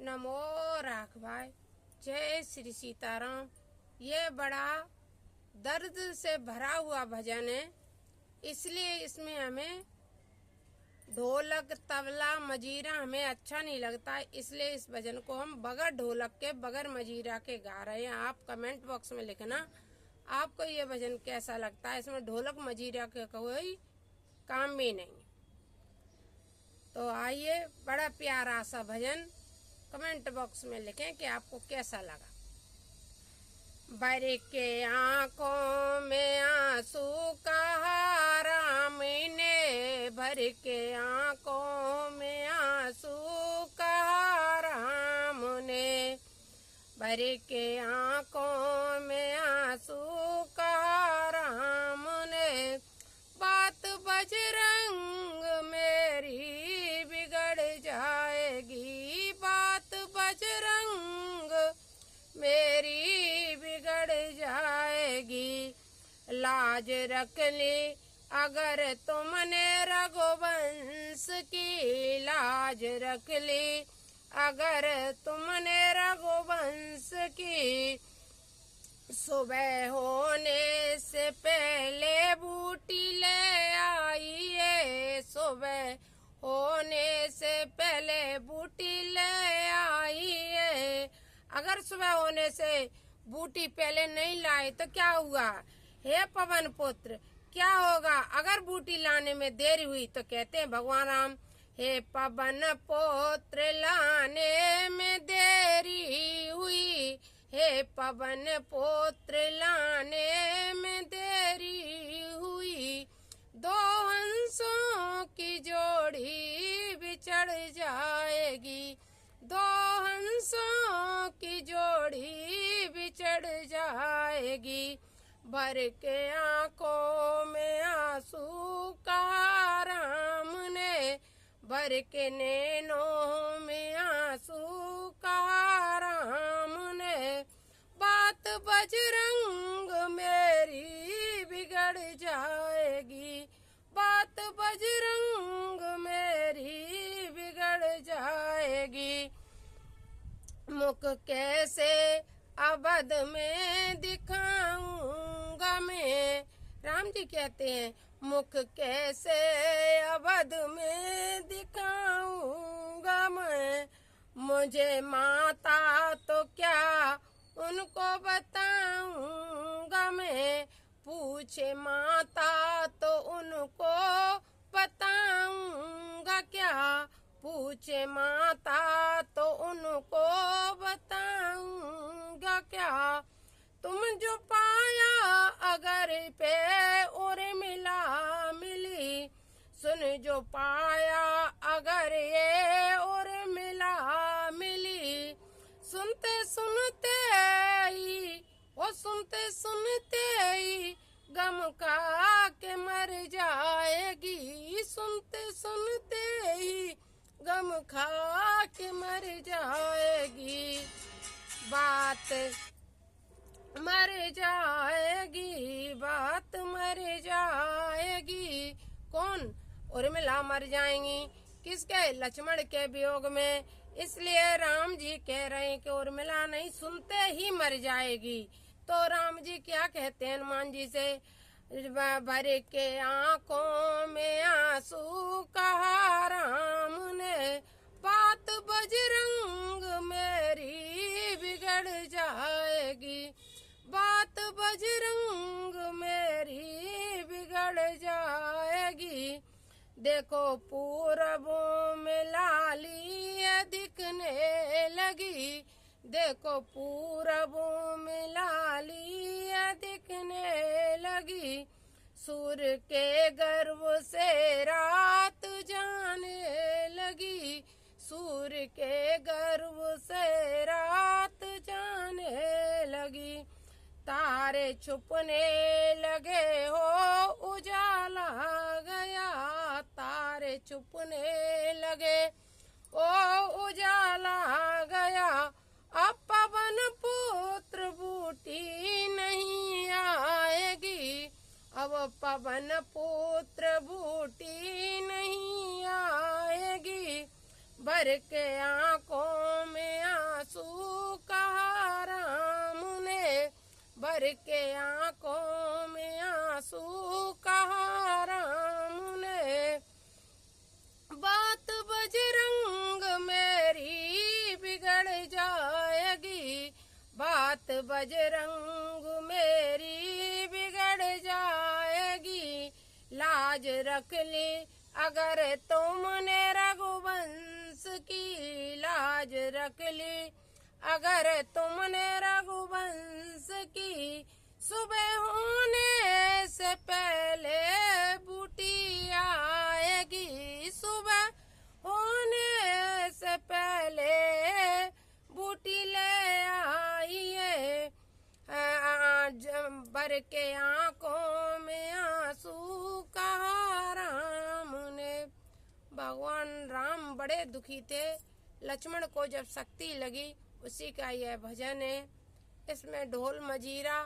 नमो राख भाई, जय श्री सीताराम। ये बड़ा दर्द से भरा हुआ भजन है, इसलिए इसमें हमें ढोलक तबला मजीरा हमें अच्छा नहीं लगता, इसलिए इस भजन को हम बगैर ढोलक के बगैर मजीरा के गा रहे हैं। आप कमेंट बॉक्स में लिखना आपको ये भजन कैसा लगता है। इसमें ढोलक मजीरा का कोई काम भी नहीं। तो आइए, बड़ा प्यारा सा भजन कमेंट बॉक्स में लिखें कि आपको कैसा लगा। बर के आंखों में आंसू कहा राम ने, भर के आंखों में आंसू कहा राम ने, भर के आंखों में आंसू कहा राम ने। बात बजरंग मेरी बिगड़ जाएगी, बात बजरंग मेरी बिगड़ जाएगी। लाज रख ली अगर तुमने रघुवंश की, लाज रख ली अगर तुमने रघुवंश की। सुबह होने से पहले बूटी ले आइए, सुबह होने से पहले बूटी ले आइए। अगर सुबह होने से बूटी पहले नहीं लाए तो क्या हुआ? हे पवन पुत्र, क्या होगा अगर बूटी लाने में देरी हुई? तो कहते हैं भगवान राम, हे पवन पुत्र लाने में देरी हुई, हे पवन पुत्र लाने में देरी हुई। दो हंसों की जोड़ी बिछड़ जाएगी, दो हंसों की जोड़ी बिछड़ जाएगी। भर के आंखों में आंसू कहा राम ने, भर के नैनों में आंसू कहा राम ने। बात बजरंग मेरी बिगड़ जाएगी, बात बजरंग मेरी बिगड़ जाएगी। मुख कैसे अवध में दिखाऊंगा मैं, राम जी कहते हैं मुख कैसे अवध में दिखाऊंगा मैं। मुझे माता तो क्या उनको बताऊंगा मैं, पूछे माता तो उनको बताऊंगा क्या, पूछे माता तो उनको बताऊंगा क्या। तुम जो पाया अगर पे और मिला मिली, सुन जो पाया अगर ये और मिला मिली। सुनते सुनते ही, वो सुनते सुनते ही गम खा के मर जाएगी, सुनते सुनते ही गम खा के मर जाएगी। बात मर जाएगी, बात मर जाएगी। कौन? उर्मिला मर जाएंगी, किसके? लक्ष्मण के वियोग में। इसलिए राम जी कह रहे हैं कि उर्मिला नहीं, सुनते ही मर जाएगी। तो राम जी क्या कहते हैं हनुमान जी से? भर के आंखों में आंसू कहा राम ने, बात बजरंग मेरी बिगड़ जाएगी, बात बजरंग मेरी बिगड़ जाएगी। देखो पूरबों में लाली दिखने लगी, देखो पूरबों में लाली दिखने लगी। सूर्य के गर्भ से रात जाने लगी, सूर्य के गर्भ से रात जाने लगी। तारे छुपने लगे हो उजाला गया, तारे छुपने लगे ओ उजाला गया। अब पवन पुत्र बूटी नहीं आएगी, अब पवन पुत्र बूटी नहीं आएगी। भर के आंखों में आंसू कहा राम ने, भर के आंखों में आंसू कहा राम ने। बात बजरंग मेरी बिगड़ जाएगी, बात बजरंग मेरी बिगड़ जाएगी। लाज रख ली अगर तुमने रघुवंश की, लाज रख ली अगर तुमने रघुवंश की। सुबह होने से पहले बूटी आएगी, सुबह होने से पहले बूटी ले आइए। भर के आंखों में आंसू कहा राम ने। भगवान राम बड़े दुखी थे। लक्ष्मण को जब शक्ति लगी, उसी का यह भजन है। इसमें ढोल मजीरा,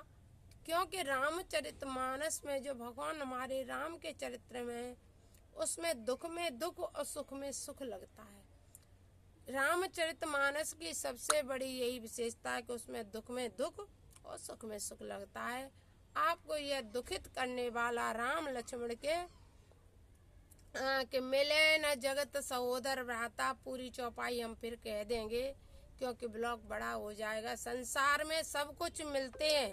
क्योंकि रामचरितमानस में जो भगवान हमारे राम के चरित्र में, उसमें दुख में दुख और सुख में सुख लगता है। रामचरितमानस की सबसे बड़ी यही विशेषता है कि उसमें दुख में दुख और सुख में सुख लगता है। आपको यह दुखित करने वाला राम लक्ष्मण के कि मिले न जगत सहोदर भ्राता, पूरी चौपाई हम फिर कह देंगे क्योंकि ब्लॉग बड़ा हो जाएगा। संसार में सब कुछ मिलते हैं,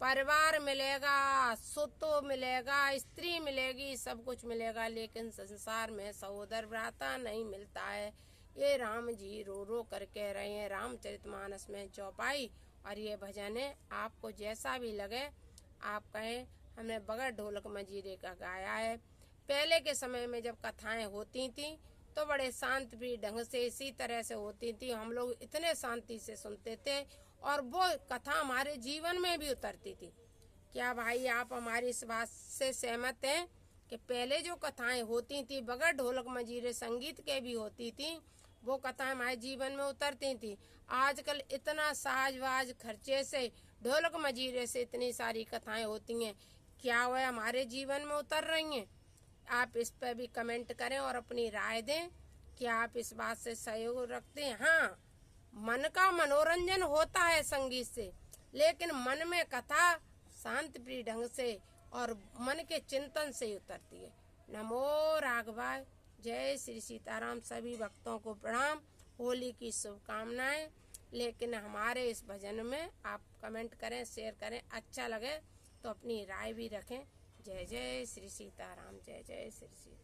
परिवार मिलेगा, सुत मिलेगा, स्त्री मिलेगी, सब कुछ मिलेगा, लेकिन संसार में सहोदर भ्राता नहीं मिलता है। ये राम जी रो रो कर कह रहे हैं रामचरितमानस में चौपाई। और ये भजन है, आपको जैसा भी लगे आप कहें। हमने बगैर ढोलक मंजीरे का गाया है। पहले के समय में जब कथाएं होती थी तो बड़े शांत भी ढंग से इसी तरह से होती थी। हम लोग इतने शांति से सुनते थे और वो कथा हमारे जीवन में भी उतरती थी। क्या भाई आप हमारी इस बात से सहमत हैं कि पहले जो कथाएं होती थी बगैर ढोलक मंजीरे संगीत के भी होती थी, वो कथाएं हमारे जीवन में उतरती थी। आजकल इतना साजवाज खर्चे से, ढोलक मंजीरे से इतनी सारी कथाएं होती हैं, क्या वह हमारे जीवन में उतर रही हैं? आप इस पर भी कमेंट करें और अपनी राय दें कि आप इस बात से सहयोग रखते हैं। हाँ, मन का मनोरंजन होता है संगीत से, लेकिन मन में कथा शांत प्रिय ढंग से और मन के चिंतन से उतरती है। नमो राघवाय। जय श्री सीताराम। सभी भक्तों को प्रणाम, होली की शुभकामनाएं। लेकिन हमारे इस भजन में आप कमेंट करें, शेयर करें, अच्छा लगे तो अपनी राय भी रखें। जय जय श्री सीताराम। जय जय श्री सीताराम।